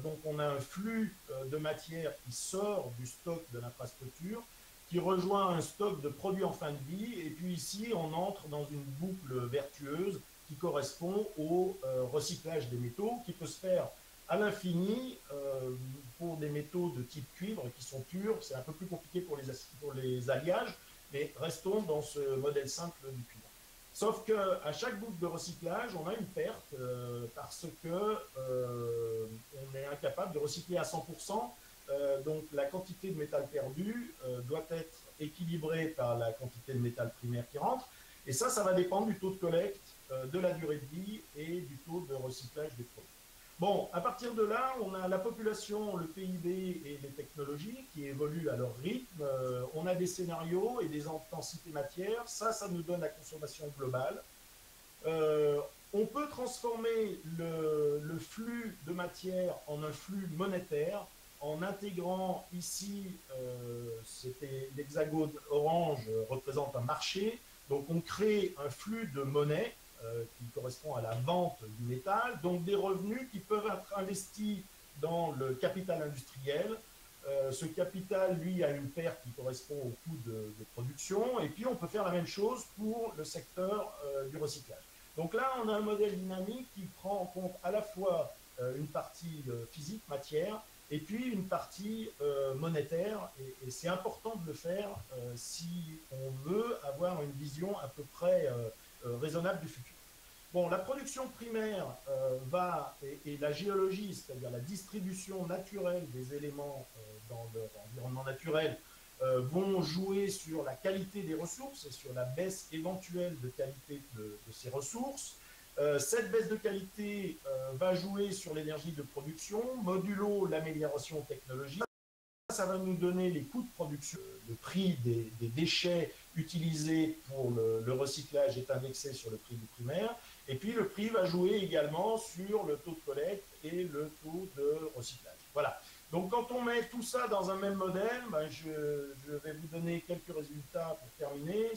[SPEAKER 2] Donc on a un flux de matière qui sort du stock de l'infrastructure, qui rejoint un stock de produits en fin de vie. Et puis ici, on entre dans une boucle vertueuse qui correspond au recyclage des métaux, qui peut se faire à l'infini pour des métaux de type cuivre qui sont purs. C'est un peu plus compliqué pour les alliages, mais restons dans ce modèle simple du cuivre. Sauf qu'à chaque boucle de recyclage, on a une perte parce que on est incapable de recycler à 100%. Donc la quantité de métal perdu doit être équilibrée par la quantité de métal primaire qui rentre. Et ça va dépendre du taux de collecte, de la durée de vie et du taux de recyclage des produits. Bon, à partir de là, on a la population, le PIB et les technologies qui évoluent à leur rythme. On a des scénarios et des intensités matières. Ça nous donne la consommation globale. On peut transformer le flux de matière en un flux monétaire en intégrant ici, c'était l'hexagone orange représente un marché. Donc on crée un flux de monnaie qui correspond à la vente du métal, donc des revenus qui peuvent être investis dans le capital industriel. Ce capital, lui, a une perte qui correspond au coût de production, et puis on peut faire la même chose pour le secteur du recyclage. Donc là, on a un modèle dynamique qui prend en compte à la fois une partie physique, matière, et puis une partie monétaire, et c'est important de le faire si on veut avoir une vision à peu près raisonnable du futur. Bon, la production primaire et la géologie, c'est-à-dire la distribution naturelle des éléments dans leur environnement naturel, vont jouer sur la qualité des ressources et sur la baisse éventuelle de qualité de ces ressources. Cette baisse de qualité va jouer sur l'énergie de production, modulo l'amélioration technologique. Ça va nous donner les coûts de production, le prix des déchets utilisés pour le recyclage est indexé sur le prix du primaire, et puis le prix va jouer également sur le taux de collecte et le taux de recyclage. Voilà. Donc quand on met tout ça dans un même modèle, ben je vais vous donner quelques résultats pour terminer,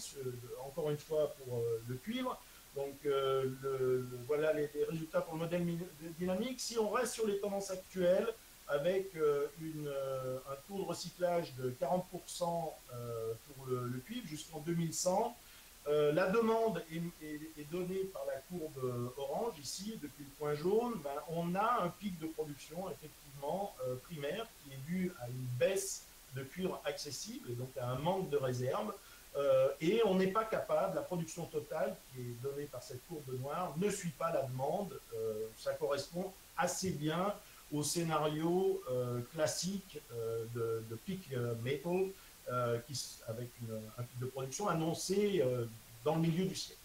[SPEAKER 2] encore une fois pour le cuivre. Donc voilà les résultats pour le modèle dynamique. Si on reste sur les tendances actuelles, avec un taux de recyclage de 40% pour le cuivre jusqu'en 2100. La demande est donnée par la courbe orange ici, depuis le point jaune. Ben, on a un pic de production effectivement primaire qui est dû à une baisse de cuivre accessible et donc à un manque de réserve. Et on n'est pas capable, la production totale qui est donnée par cette courbe noire ne suit pas la demande. Ça correspond assez bien au scénario classique de peak metal avec un pic de production annoncé dans le milieu du siècle.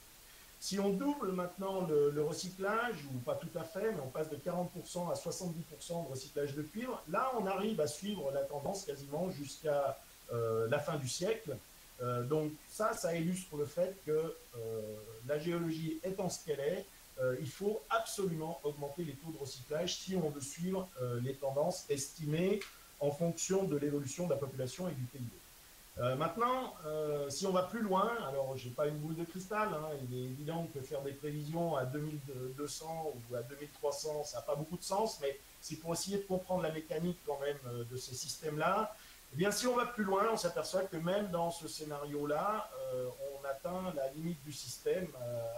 [SPEAKER 2] Si on double maintenant le recyclage, ou pas tout à fait, mais on passe de 40% à 70% de recyclage de cuivre, là on arrive à suivre la tendance quasiment jusqu'à la fin du siècle. Donc ça illustre le fait que la géologie étant ce qu'elle est, il faut absolument augmenter les taux de recyclage si on veut suivre les tendances estimées en fonction de l'évolution de la population et du PIB. Maintenant, si on va plus loin, alors j'ai pas une boule de cristal, hein, il est évident que faire des prévisions à 2200 ou à 2300, ça n'a pas beaucoup de sens, mais c'est pour essayer de comprendre la mécanique quand même de ces systèmes-là. Eh bien, si on va plus loin, on s'aperçoit que même dans ce scénario-là, on atteint la limite du système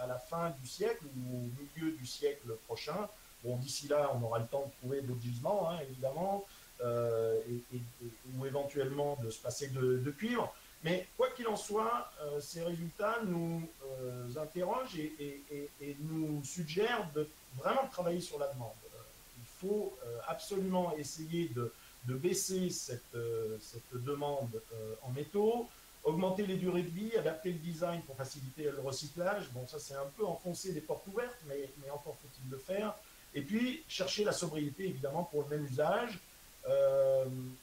[SPEAKER 2] à la fin du siècle ou au milieu du siècle prochain. Bon, d'ici là, on aura le temps de trouver d'autres gisements, hein, évidemment, ou éventuellement de se passer de cuivre. Mais quoi qu'il en soit, ces résultats nous interrogent et nous suggèrent de vraiment travailler sur la demande. Il faut absolument essayer de baisser cette demande en métaux, augmenter les durées de vie, adapter le design pour faciliter le recyclage. Bon, ça c'est un peu enfoncer des portes ouvertes, mais encore faut-il le faire. Et puis chercher la sobriété évidemment pour le même usage.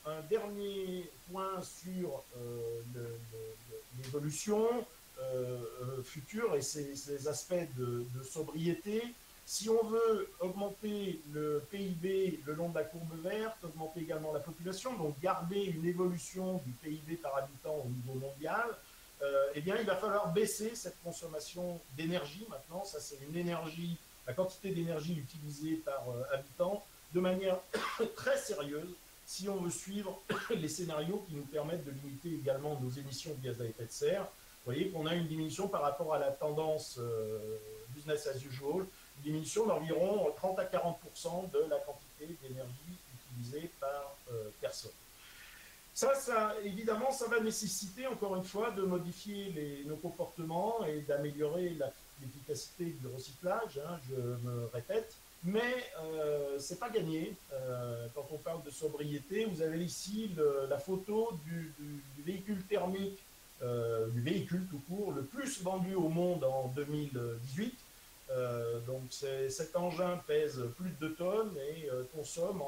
[SPEAKER 2] Un dernier point sur l'évolution future et ces aspects de sobriété. Si on veut augmenter le PIB le long de la courbe verte, augmenter également la population, donc garder une évolution du PIB par habitant au niveau mondial, eh bien, il va falloir baisser cette consommation d'énergie maintenant. Ça, c'est une énergie, la quantité d'énergie utilisée par habitant, de manière très sérieuse, si on veut suivre les scénarios qui nous permettent de limiter également nos émissions de gaz à effet de serre. Vous voyez qu'on a une diminution par rapport à la tendance business as usual, une diminution d'environ 30 à 40% de la quantité d'énergie utilisée par personne. Ça, évidemment, ça va nécessiter, encore une fois, de modifier nos comportements et d'améliorer l'efficacité du recyclage, hein, je me répète. Mais ce n'est pas gagné. Quand on parle de sobriété, vous avez ici la photo du véhicule thermique, du véhicule tout court, le plus vendu au monde en 2018. Donc cet engin pèse plus de 2 tonnes et consomme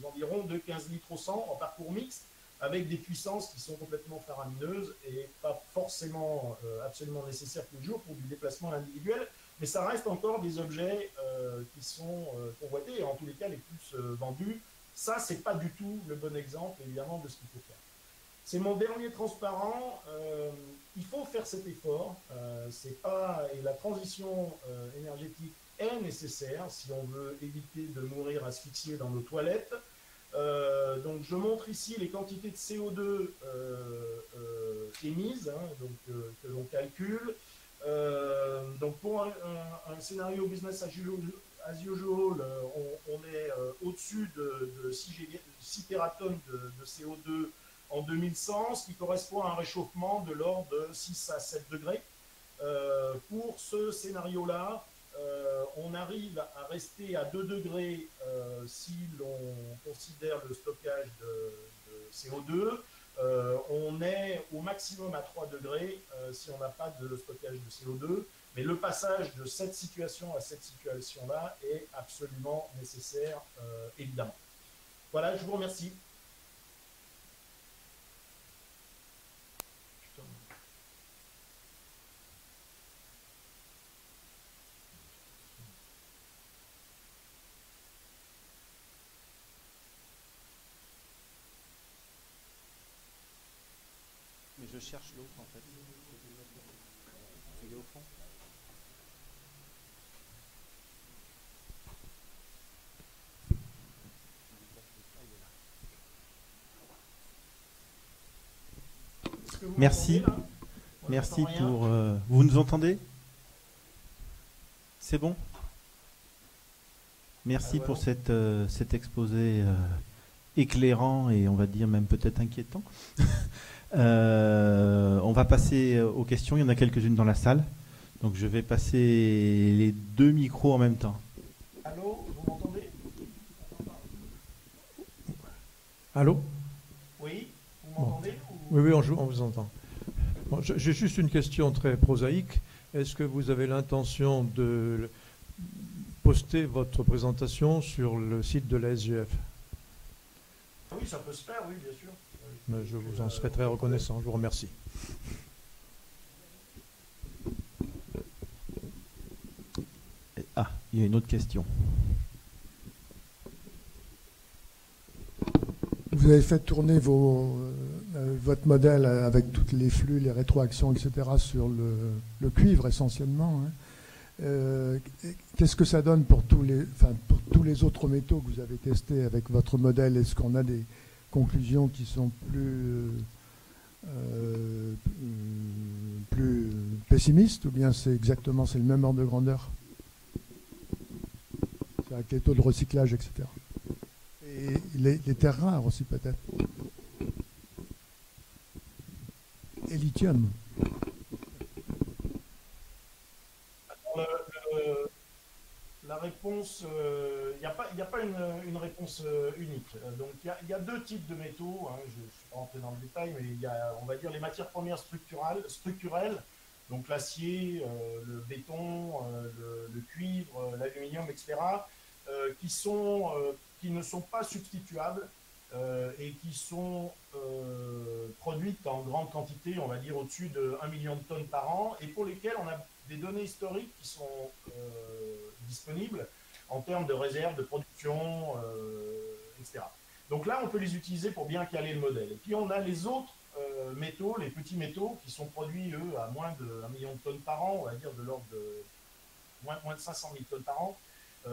[SPEAKER 2] environ de 15 litres au 100 en parcours mixte, avec des puissances qui sont complètement faramineuses et pas forcément absolument nécessaires tous les jours pour du déplacement individuel, mais ça reste encore des objets qui sont convoités et en tous les cas les plus vendus. Ça, c'est pas du tout le bon exemple évidemment de ce qu'il faut faire. C'est mon dernier transparent. Il faut faire cet effort. Et la transition énergétique est nécessaire si on veut éviter de mourir asphyxié dans nos toilettes. Donc je montre ici les quantités de CO2 émises, hein, que l'on calcule. Donc pour un scénario business as usual, on est au-dessus de 6 tératonnes de CO2 en 2100, ce qui correspond à un réchauffement de l'ordre de 6 à 7 degrés. Pour ce scénario-là, on arrive à rester à 2 degrés si l'on considère le stockage de CO2. On est au maximum à 3 degrés si on n'a pas de stockage de CO2. Mais le passage de cette situation à cette situation-là est absolument nécessaire, évidemment. Voilà, je vous remercie.
[SPEAKER 1] Mais je cherche l'autre en fait. Il est au fond. Merci. Merci pour... Vous nous entendez? C'est bon? Merci pour cet exposé éclairant et on va dire même peut-être inquiétant. On va passer aux questions. Il y en a quelques-unes dans la salle. Donc je vais passer les 2 micros en même temps.
[SPEAKER 2] Allô, vous m'entendez?
[SPEAKER 3] Allô?
[SPEAKER 2] Oui, vous m'entendez?
[SPEAKER 3] Oui, on vous entend. Bon, j'ai juste une question très prosaïque. Est-ce que vous avez l'intention de poster votre présentation sur le site de la SGF?
[SPEAKER 2] Oui, ça peut se faire, oui, bien sûr.
[SPEAKER 3] Mais je vous en serais très reconnaissant. Je vous remercie.
[SPEAKER 1] Ah, il y a une autre question.
[SPEAKER 4] Vous avez fait tourner votre modèle avec tous les flux, les rétroactions, etc. sur le cuivre essentiellement. Hein. Qu'est-ce que ça donne pour tous les autres métaux que vous avez testés avec votre modèle? Est-ce qu'on a des conclusions qui sont plus pessimistes ou bien c'est le même ordre de grandeur? C'est avec les taux de recyclage, etc. Et les terres rares aussi peut-être. et lithium.
[SPEAKER 2] La réponse, il n'y a pas une réponse unique. Donc il y a deux types de métaux, hein, je ne suis pas rentré dans le détail, mais il y a, on va dire, les matières premières structurelles, donc l'acier, le béton, le cuivre, l'aluminium, etc., qui ne sont pas substituables et qui sont produites en grande quantité, on va dire au-dessus de 1 million de tonnes par an, et pour lesquelles on a des données historiques qui sont disponibles en termes de réserves, de production, etc. Donc là, on peut les utiliser pour bien caler le modèle. Et puis on a les autres métaux, les petits métaux, qui sont produits, eux, à moins de 1 million de tonnes par an, on va dire de l'ordre de moins de 500 000 tonnes par an.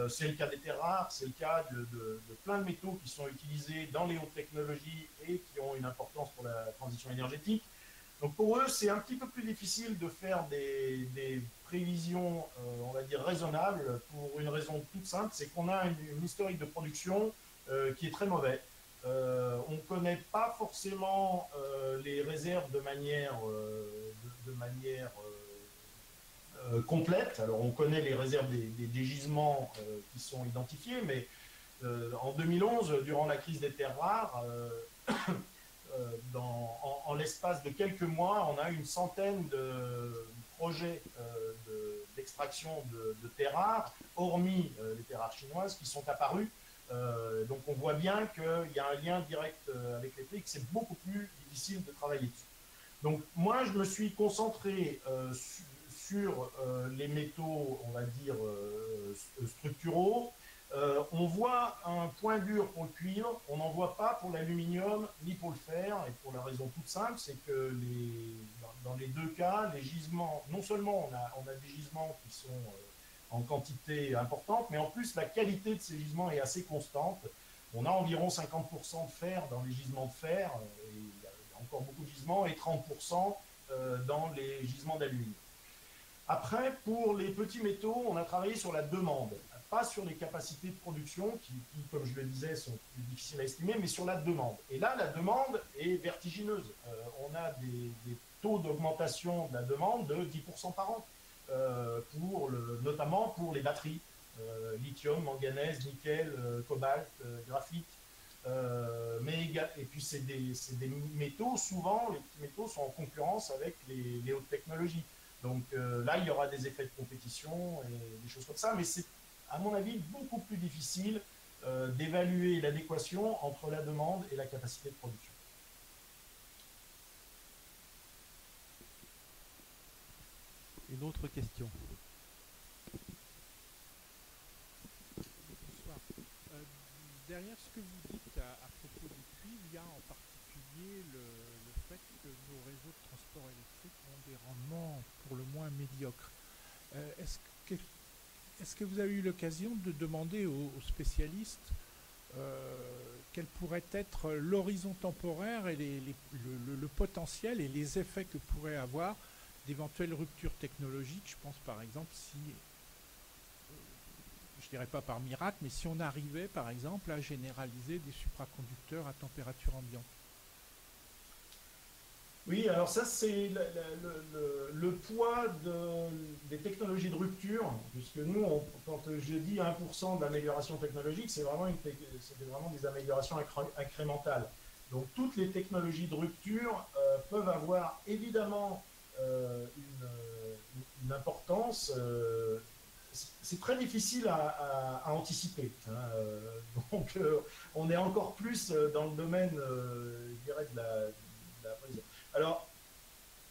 [SPEAKER 2] C'est le cas des terres rares, c'est le cas de plein de métaux qui sont utilisés dans les hautes technologies et qui ont une importance pour la transition énergétique. Donc pour eux, c'est un petit peu plus difficile de faire des prévisions, on va dire, raisonnables, pour une raison toute simple, c'est qu'on a une historique de production qui est très mauvaise. On ne connaît pas forcément les réserves de manière complète. Alors on connaît les réserves des gisements qui sont identifiés, mais en 2011, durant la crise des terres rares, en l'espace de quelques mois, on a une centaine de projets d'extraction de terres rares, hormis les terres rares chinoises, qui sont apparus. Donc on voit bien qu'il y a un lien direct avec les prix, que c'est beaucoup plus difficile de travailler dessus. Donc moi, je me suis concentré sur les métaux, on va dire, structuraux. On voit un point dur pour le cuivre, on n'en voit pas pour l'aluminium ni pour le fer, et pour la raison toute simple, c'est que dans les deux cas, les gisements, non seulement on a des gisements qui sont en quantité importante, mais en plus la qualité de ces gisements est assez constante. On a environ 50% de fer dans les gisements de fer, et il y a encore beaucoup de gisements, et 30% dans les gisements d'aluminium. Après, pour les petits métaux, on a travaillé sur la demande, pas sur les capacités de production qui, comme je le disais, sont plus difficiles à estimer, mais sur la demande. Et là, la demande est vertigineuse. On a des taux d'augmentation de la demande de 10% par an, notamment pour les batteries, lithium, manganèse, nickel, cobalt, graphite. Et puis c'est des métaux, souvent, les petits métaux sont en concurrence avec les hautes technologies. Donc là, il y aura des effets de compétition et des choses comme ça, mais c'est, à mon avis, beaucoup plus difficile d'évaluer l'adéquation entre la demande et la capacité de production.
[SPEAKER 1] Une autre question.
[SPEAKER 5] Bonsoir. Derrière ce que vous dites à propos du cuivre, il y a en particulier le fait que nos réseaux de transport électrique ont des rendements pour le moins médiocres. Est-ce que vous avez eu l'occasion de demander aux spécialistes quel pourrait être l'horizon temporaire et le potentiel et les effets que pourrait avoir d'éventuelles ruptures technologiques? Je pense par exemple si, je dirais pas par miracle, mais si on arrivait par exemple à généraliser des supraconducteurs à température ambiante.
[SPEAKER 2] Oui, alors ça c'est le poids des technologies de rupture, puisque nous, quand je dis 1% d'amélioration technologique, c'est vraiment des améliorations incrémentales. Donc toutes les technologies de rupture peuvent avoir évidemment une importance. C'est très difficile à anticiper. Hein. Donc on est encore plus dans le domaine, je dirais, de la prévision. Alors,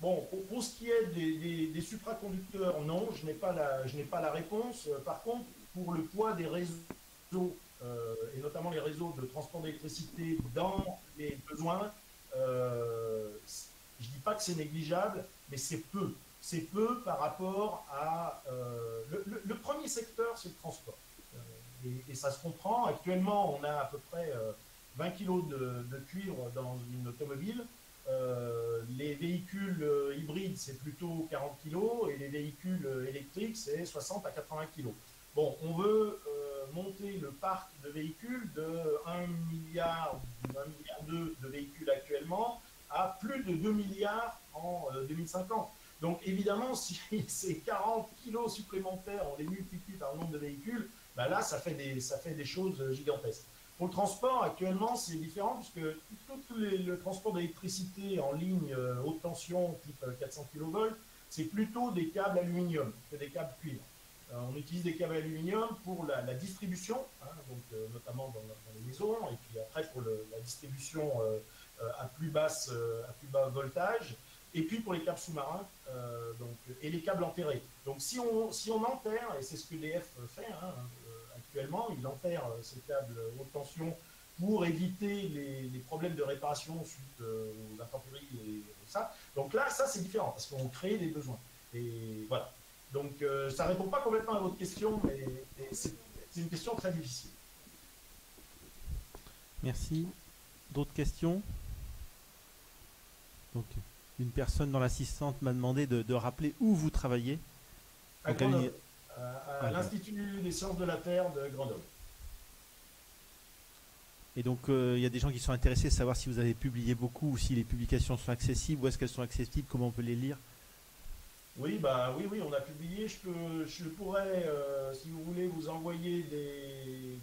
[SPEAKER 2] bon, pour ce qui est des supraconducteurs, non, je n'ai pas la réponse. Par contre, pour le poids des réseaux, et notamment les réseaux de transport d'électricité dans les besoins, je ne dis pas que c'est négligeable, mais c'est peu. C'est peu par rapport à... le premier secteur, c'est le transport. Et ça se comprend. Actuellement, on a à peu près 20 kg de cuivre dans une automobile. Les véhicules hybrides, c'est plutôt 40 kg, et les véhicules électriques, c'est 60 à 80 kg. Bon, on veut monter le parc de véhicules de 1 milliard, 1,2 milliard de véhicules actuellement à plus de 2 milliards en 2050. Donc évidemment, si ces 40 kilos supplémentaires, on les multiplie par le nombre de véhicules, bah là, ça fait des choses gigantesques. Pour le transport, actuellement, c'est différent, puisque le transport d'électricité en ligne haute tension, type 400 kV, c'est plutôt des câbles aluminium que des câbles cuivre. On utilise des câbles aluminium pour la distribution, hein, donc, notamment dans les maisons, et puis après pour la distribution à plus bas voltage, et puis pour les câbles sous-marins et les câbles enterrés. Donc si on enterre, et c'est ce que l'EDF fait actuellement, il enterre ces câbles haute tension pour éviter les problèmes de réparation suite aux intempéries et ça. Donc là, ça c'est différent, parce qu'on crée des besoins. Et voilà. Donc ça ne répond pas complètement à votre question, mais c'est une question très difficile.
[SPEAKER 1] Merci. D'autres questions? Donc, une personne dans l'assistante m'a demandé de rappeler où vous travaillez.
[SPEAKER 2] À l'Institut des sciences de la Terre de Grenoble.
[SPEAKER 1] Et donc, il y a des gens qui sont intéressés à savoir si vous avez publié beaucoup ou si les publications sont accessibles, où est-ce qu'elles sont accessibles, comment on peut les lire.
[SPEAKER 2] Oui, oui, on a publié. Je pourrais, si vous voulez, vous envoyer des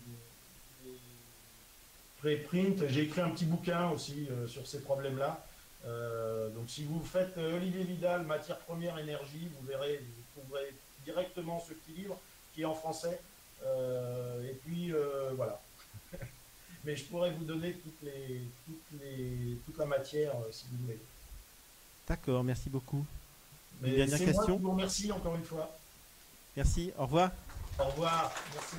[SPEAKER 2] préprints. J'ai écrit un petit bouquin aussi sur ces problèmes-là. Donc, si vous faites Olivier Vidal, matière première, énergie, vous verrez, vous trouverez directement ce petit livre qui est en français. Et puis, voilà. Mais je pourrais vous donner toute la matière si vous voulez.
[SPEAKER 1] D'accord, merci beaucoup.
[SPEAKER 2] Une dernière question. Moi qui vous remercie encore une fois.
[SPEAKER 1] Merci, au revoir.
[SPEAKER 2] Au revoir, merci.